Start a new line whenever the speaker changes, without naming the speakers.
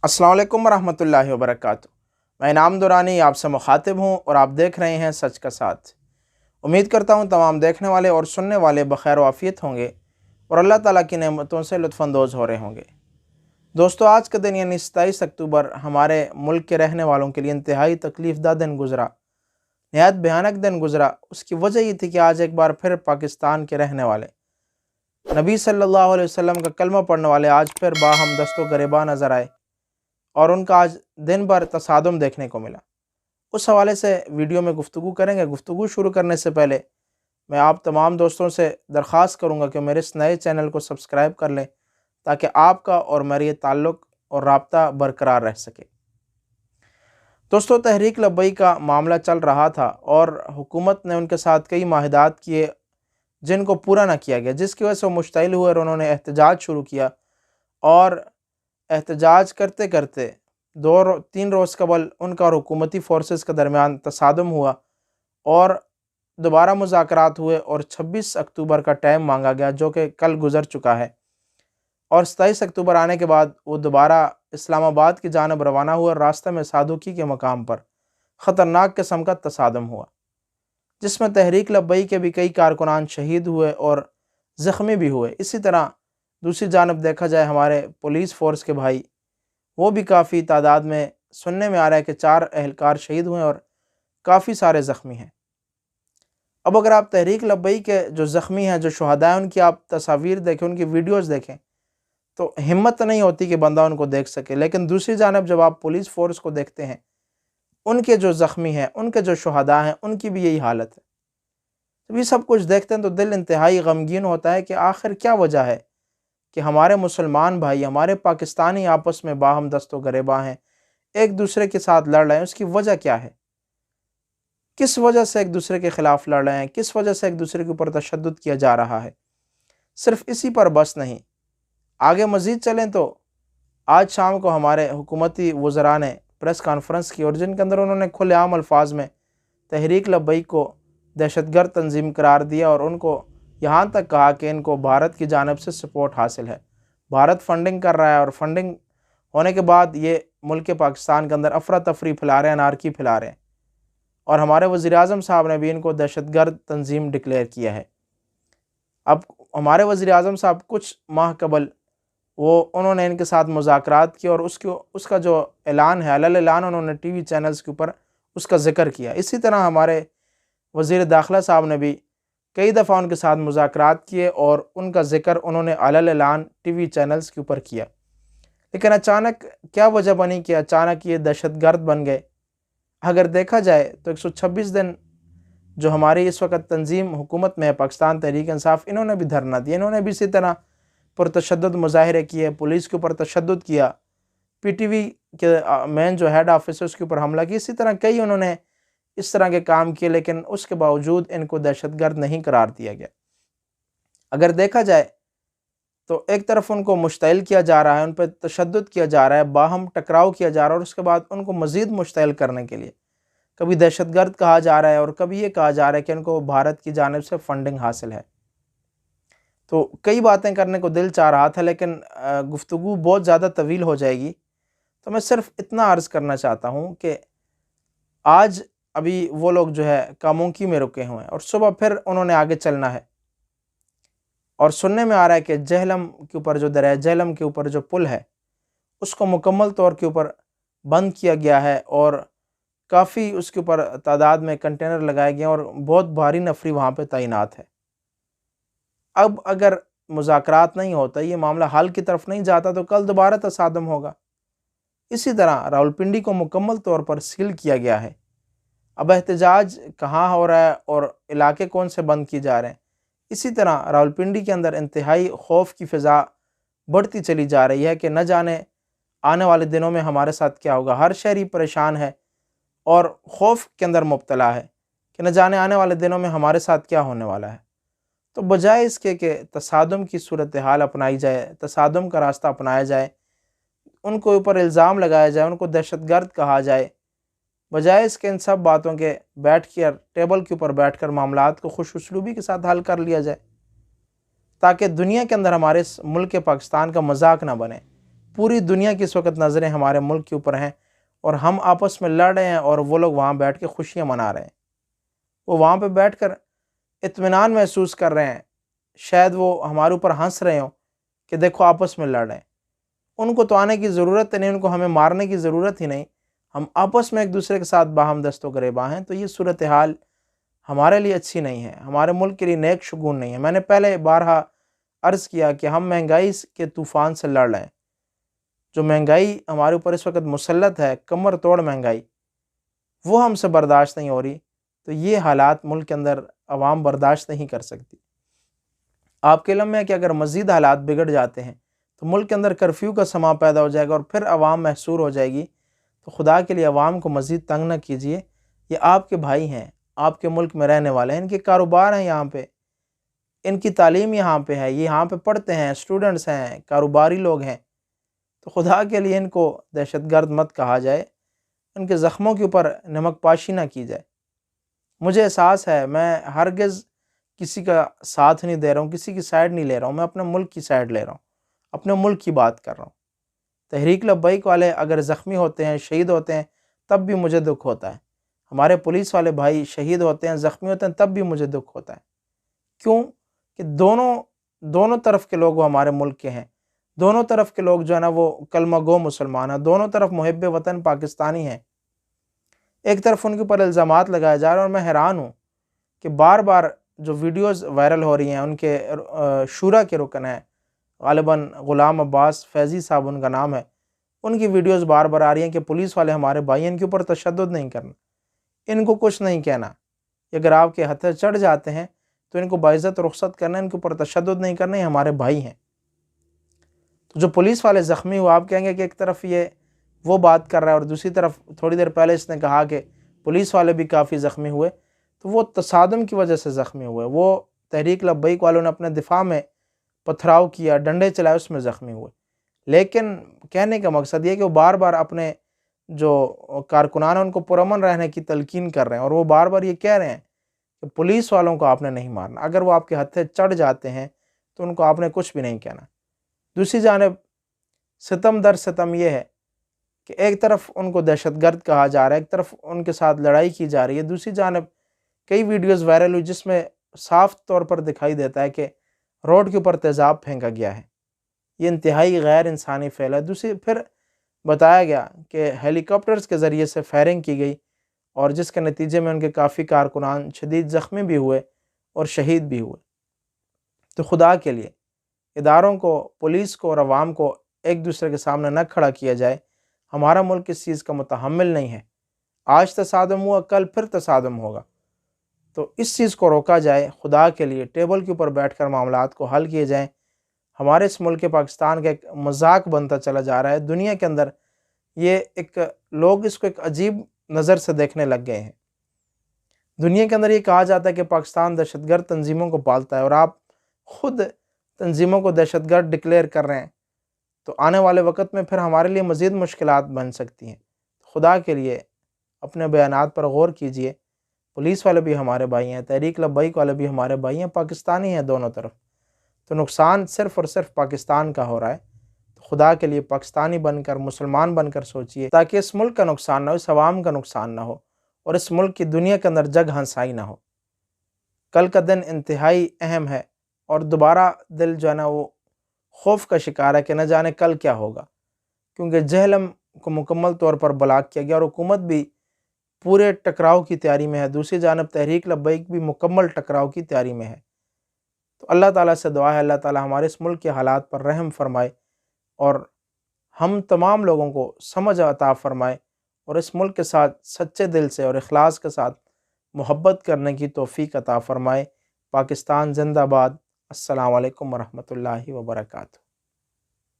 السلام علیکم ورحمۃ اللہ وبرکاتہ۔ میں انعام دورانی آپ سے مخاطب ہوں اور آپ دیکھ رہے ہیں سچ کا ساتھ۔ امید کرتا ہوں تمام دیکھنے والے اور سننے والے بخیر و عافیت ہوں گے اور اللہ تعالیٰ کی نعمتوں سے لطف اندوز ہو رہے ہوں گے۔ دوستو، آج کا دن یعنی 27 اکتوبر ہمارے ملک کے رہنے والوں کے لیے انتہائی تکلیف دہ دن گزرا، نہایت بھیانک دن گزرا۔ اس کی وجہ یہ تھی کہ آج ایک بار پھر پاکستان کے رہنے والے، نبی صلی اللہ علیہ وسلم کا کلمہ پڑھنے والے آج پھر باہم دست و گریباں نظر آئے اور ان کا آج دن بھر تصادم دیکھنے کو ملا۔ اس حوالے سے ویڈیو میں گفتگو کریں گے۔ گفتگو شروع کرنے سے پہلے میں آپ تمام دوستوں سے درخواست کروں گا کہ میرے اس نئے چینل کو سبسکرائب کر لیں تاکہ آپ کا اور میرے یہ تعلق اور رابطہ برقرار رہ سکے۔ دوستو، تحریک لبیک کا معاملہ چل رہا تھا اور حکومت نے ان کے ساتھ کئی معاہدات کیے جن کو پورا نہ کیا گیا، جس کی وجہ سے وہ مشتعل ہوئے اور انہوں نے احتجاج شروع کیا، اور احتجاج کرتے کرتے 2-3 روز قبل ان کا اور حکومتی فورسز کے درمیان تصادم ہوا اور دوبارہ مذاکرات ہوئے اور 26 اکتوبر کا ٹائم مانگا گیا جو کہ کل گزر چکا ہے، اور 27 اکتوبر آنے کے بعد وہ دوبارہ اسلام آباد کی جانب روانہ ہوئے اور راستے میں سادوکی کے مقام پر خطرناک قسم کا تصادم ہوا، جس میں تحریک لبیک کے بھی کئی کارکنان شہید ہوئے اور زخمی بھی ہوئے۔ اسی طرح دوسری جانب دیکھا جائے ہمارے پولیس فورس کے بھائی، وہ بھی کافی تعداد میں سننے میں آ رہا ہے کہ 4 اہلکار شہید ہوئے اور کافی سارے زخمی ہیں۔ اب اگر آپ تحریک لبیک کے جو زخمی ہیں، جو شہداء ہیں، ان کی آپ تصاویر دیکھیں، ان کی ویڈیوز دیکھیں تو ہمت نہیں ہوتی کہ بندہ ان کو دیکھ سکے، لیکن دوسری جانب جب آپ پولیس فورس کو دیکھتے ہیں، ان کے جو زخمی ہیں، ان کے جو شہداء ہیں، ان کی بھی یہی حالت ہے۔ جب یہ سب کچھ دیکھتے ہیں تو دل انتہائی غمگین ہوتا ہے کہ آخر کیا وجہ ہے کہ ہمارے مسلمان بھائی، ہمارے پاکستانی آپس میں باہم دست و گریباں ہیں، ایک دوسرے کے ساتھ لڑ رہے ہیں۔ اس کی وجہ کیا ہے؟ کس وجہ سے ایک دوسرے کے خلاف لڑ رہے ہیں؟ کس وجہ سے ایک دوسرے کے اوپر تشدد کیا جا رہا ہے؟ صرف اسی پر بس نہیں، آگے مزید چلیں تو آج شام کو ہمارے حکومتی وزراء نے پریس کانفرنس کی اور جن کے اندر انہوں نے کھلے عام الفاظ میں تحریک لبیک کو دہشت گرد تنظیم قرار دیا اور ان کو یہاں تک کہا کہ ان کو بھارت کی جانب سے سپورٹ حاصل ہے، بھارت فنڈنگ کر رہا ہے، اور فنڈنگ ہونے کے بعد یہ ملک پاکستان کے اندر افراتفری پھیلا رہے ہیں، انارکی پھیلا رہے ہیں، اور ہمارے وزیر اعظم صاحب نے بھی ان کو دہشت گرد تنظیم ڈکلیئر کیا ہے۔ اب ہمارے وزیر اعظم صاحب کچھ ماہ قبل انہوں نے ان کے ساتھ مذاکرات کی اور اس کا جو اعلان ہے، علل اعلان، انہوں نے ٹی وی چینلز کے اوپر اس کا ذکر کیا۔ اسی طرح ہمارے وزیر داخلہ صاحب نے بھی کئی دفعہ ان کے ساتھ مذاکرات کیے اور ان کا ذکر انہوں نے علل اعلان ٹی وی چینلز کے اوپر کیا، لیکن اچانک کیا وجہ بنی کہ اچانک یہ دہشت گرد بن گئے؟ اگر دیکھا جائے تو 126 دن جو ہماری اس وقت تنظیم حکومت میں ہے، پاکستان تحریک انصاف، انہوں نے بھی دھرنا دیا، انہوں نے بھی اسی طرح پرتشدد مظاہرے کیے، پولیس کے اوپر تشدد کیا، پی ٹی وی کے مین جو ہیڈ آفس ہے اس کے اوپر حملہ کیا، اسی طرح کئی انہوں نے اس طرح کے کام کیے، لیکن اس کے باوجود ان کو دہشت گرد نہیں قرار دیا گیا۔ اگر دیکھا جائے تو ایک طرف ان کو مشتعل کیا جا رہا ہے، ان پہ تشدد کیا جا رہا ہے، باہم ٹکراؤ کیا جا رہا ہے، اور اس کے بعد ان کو مزید مشتعل کرنے کے لیے کبھی دہشت گرد کہا جا رہا ہے اور کبھی یہ کہا جا رہا ہے کہ ان کو بھارت کی جانب سے فنڈنگ حاصل ہے۔ تو کئی باتیں کرنے کو دل چاہ رہا تھا، لیکن گفتگو بہت زیادہ طویل ہو جائے گی، تو میں صرف اتنا عرض کرنا چاہتا ہوں کہ آج ابھی وہ لوگ جو ہے کامونکی میں رکے ہوئے ہیں اور صبح پھر انہوں نے آگے چلنا ہے، اور سننے میں آ رہا ہے کہ جہلم کے اوپر جو دریائے جہلم کے اوپر جو پل ہے اس کو مکمل طور کے اوپر بند کیا گیا ہے، اور کافی اس کے اوپر تعداد میں کنٹینر لگائے گئے ہیں اور بہت بھاری نفری وہاں پہ تعینات ہے۔ اب اگر مذاکرات نہیں ہوتا، یہ معاملہ حل کی طرف نہیں جاتا، تو کل دوبارہ تصادم ہوگا۔ اسی طرح راولپنڈی کو مکمل طور پر سیل کیا گیا ہے۔ اب احتجاج کہاں ہو رہا ہے اور علاقے کون سے بند کیے جا رہے ہیں؟ اسی طرح راولپنڈی کے اندر انتہائی خوف کی فضا بڑھتی چلی جا رہی ہے کہ نہ جانے آنے والے دنوں میں ہمارے ساتھ کیا ہوگا۔ ہر شہری پریشان ہے اور خوف کے اندر مبتلا ہے کہ نہ جانے آنے والے دنوں میں ہمارے ساتھ کیا ہونے والا ہے۔ تو بجائے اس کے کہ تصادم کی صورتحال اپنائی جائے، تصادم کا راستہ اپنایا جائے، ان کو اوپر الزام لگایا جائے، ان کو دہشت گرد کہا جائے، بجائے اس کے ان سب باتوں کے بیٹھ کر ٹیبل کے اوپر بیٹھ کر معاملات کو خوش اسلوبی کے ساتھ حل کر لیا جائے، تاکہ دنیا کے اندر ہمارے ملک پاکستان کا مذاق نہ بنے، پوری دنیا کی اس وقت نظریں ہمارے ملک کے اوپر ہیں، اور ہم آپس میں لڑ رہے ہیں اور وہ لوگ وہاں بیٹھ کے خوشیاں منا رہے ہیں۔ وہ وہاں پہ بیٹھ کر اطمینان محسوس کر رہے ہیں، شاید وہ ہمارے اوپر ہنس رہے ہوں کہ دیکھو آپس میں لڑ رہے ہیں۔ ان کو تو آنے کی ضرورت نہیں، ان کو ہمیں مارنے کی ضرورت ہی نہیں، ہم آپس میں ایک دوسرے کے ساتھ باہم دست و گریباں ہیں۔ تو یہ صورتحال ہمارے لیے اچھی نہیں ہے، ہمارے ملک کے لیے نیک شگون نہیں ہے۔ میں نے پہلے بارہا عرض کیا کہ ہم مہنگائی کے طوفان سے لڑ رہے ہیں۔ جو مہنگائی ہمارے اوپر اس وقت مسلط ہے، کمر توڑ مہنگائی، وہ ہم سے برداشت نہیں ہو رہی، تو یہ حالات ملک کے اندر عوام برداشت نہیں کر سکتی۔ آپ کے علم میں ہے کہ اگر مزید حالات بگڑ جاتے ہیں تو ملک کے اندر کرفیو کا سما پیدا ہو جائے گا اور پھر عوام محصور ہو جائے گی۔ تو خدا کے لیے عوام کو مزید تنگ نہ کیجیے، یہ آپ کے بھائی ہیں، آپ کے ملک میں رہنے والے ہیں، ان کے کاروبار ہیں یہاں پہ، ان کی تعلیم یہاں پہ ہے، یہ یہاں پہ پڑھتے ہیں، اسٹوڈنٹس ہیں، کاروباری لوگ ہیں۔ تو خدا کے لیے ان کو دہشت گرد مت کہا جائے، ان کے زخموں کے اوپر نمک پاشی نہ کی جائے۔ مجھے احساس ہے، میں ہرگز کسی کا ساتھ نہیں دے رہا ہوں، کسی کی سائیڈ نہیں لے رہا ہوں، میں اپنے ملک کی سائیڈ لے رہا ہوں، اپنے ملک کی بات کر رہا ہوں۔ تحریک لبیک والے اگر زخمی ہوتے ہیں، شہید ہوتے ہیں، تب بھی مجھے دکھ ہوتا ہے۔ ہمارے پولیس والے بھائی شہید ہوتے ہیں، زخمی ہوتے ہیں، تب بھی مجھے دکھ ہوتا ہے۔ کیوں؟ کہ دونوں طرف کے لوگ وہ ہمارے ملک کے ہیں، دونوں طرف کے لوگ جو ہے نا وہ کلمہ گو مسلمان ہیں، دونوں طرف محب وطن پاکستانی ہیں۔ ایک طرف ان کے اوپر الزامات لگائے جا رہے ہیں، اور میں حیران ہوں کہ بار بار جو ویڈیوز وائرل ہو رہی ہیں، ان کے شورا کے رکن ہیں، غالباً غلام عباس فیضی صاحب ان کا نام ہے، ان کی ویڈیوز بار بار آ رہی ہیں کہ پولیس والے ہمارے بھائی ہیں، ان کے اوپر تشدد نہیں کرنا، ان کو کچھ نہیں کہنا، اگر آپ کے ہتھے چڑھ جاتے ہیں تو ان کو باعزت رخصت کرنا، ان کے اوپر تشدد نہیں کرنا، یہ ہمارے بھائی ہیں۔ تو جو پولیس والے زخمی ہو، آپ کہیں گے کہ ایک طرف یہ وہ بات کر رہا ہے اور دوسری طرف تھوڑی دیر پہلے اس نے کہا کہ پولیس والے بھی کافی زخمی ہوئے، تو وہ تصادم کی وجہ سے زخمی ہوئے، وہ تحریک لبیک والوں نے اپنے دفاع میں پتھراؤ کیا، ڈنڈے چلائے، اس میں زخمی ہوئے۔ لیکن کہنے کا مقصد یہ کہ وہ بار بار اپنے جو کارکنان ہیں ان کو پرامن رہنے کی تلقین کر رہے ہیں، اور وہ بار بار یہ کہہ رہے ہیں کہ پولیس والوں کو آپ نے نہیں مارنا، اگر وہ آپ کے ہتھے چڑھ جاتے ہیں تو ان کو آپ نے کچھ بھی نہیں کہنا۔ دوسری جانب ستم در ستم یہ ہے کہ ایک طرف ان کو دہشت گرد کہا جا رہا ہے، ایک طرف ان کے ساتھ لڑائی کی جا رہی ہے، دوسری جانب کئی ویڈیوز وائرل ہوئی جس میں صاف طور پر دکھائی دیتا ہے کہ روڈ کے اوپر تیزاب پھینکا گیا ہے۔ یہ انتہائی غیر انسانی فعل ہے۔ دوسری پھر بتایا گیا کہ ہیلی کاپٹرز کے ذریعے سے فائرنگ کی گئی، اور جس کے نتیجے میں ان کے کافی کارکنان شدید زخمی بھی ہوئے اور شہید بھی ہوئے۔ تو خدا کے لیے اداروں کو، پولیس کو اور عوام کو ایک دوسرے کے سامنے نہ کھڑا کیا جائے۔ ہمارا ملک اس چیز کا متحمل نہیں ہے۔ آج تصادم ہوا، کل پھر تصادم ہوگا، تو اس چیز کو روکا جائے۔ خدا کے لیے ٹیبل کے اوپر بیٹھ کر معاملات کو حل کیے جائیں۔ ہمارے اس ملک پاکستان کا ایک مذاق بنتا چلا جا رہا ہے، دنیا کے اندر یہ لوگ اس کو ایک عجیب نظر سے دیکھنے لگ گئے ہیں۔ دنیا کے اندر یہ کہا جاتا ہے کہ پاکستان دہشت گرد تنظیموں کو پالتا ہے، اور آپ خود تنظیموں کو دہشت گرد ڈکلیئر کر رہے ہیں، تو آنے والے وقت میں پھر ہمارے لیے مزید مشکلات بن سکتی ہیں۔ خدا کے لیے اپنے بیانات پر غور کیجئے۔ پولیس والے بھی ہمارے بھائی ہیں، تحریک لبیک والے بھی ہمارے بھائی ہیں، پاکستانی ہیں دونوں طرف۔ تو نقصان صرف اور صرف پاکستان کا ہو رہا ہے۔ تو خدا کے لیے پاکستانی بن کر، مسلمان بن کر سوچئے، تاکہ اس ملک کا نقصان نہ ہو، اس عوام کا نقصان نہ ہو، اور اس ملک کی دنیا کے اندر جگ ہنسائی نہ ہو۔ کل کا دن انتہائی اہم ہے، اور دوبارہ دل جو ہے نا وہ خوف کا شکار ہے کہ نہ جانے کل کیا ہوگا، کیونکہ جہلم کو مکمل طور پر بلاک کیا گیا، اور حکومت بھی پورے ٹکراؤ کی تیاری میں ہے، دوسری جانب تحریک لبیک بھی مکمل ٹکراؤ کی تیاری میں ہے۔ تو اللہ تعالیٰ سے دعا ہے اللہ تعالیٰ ہمارے اس ملک کے حالات پر رحم فرمائے، اور ہم تمام لوگوں کو سمجھ عطا فرمائے، اور اس ملک کے ساتھ سچے دل سے اور اخلاص کے ساتھ محبت کرنے کی توفیق عطا فرمائے۔ پاکستان زندہ باد۔ السلام علیکم ورحمۃ اللہ وبرکاتہ۔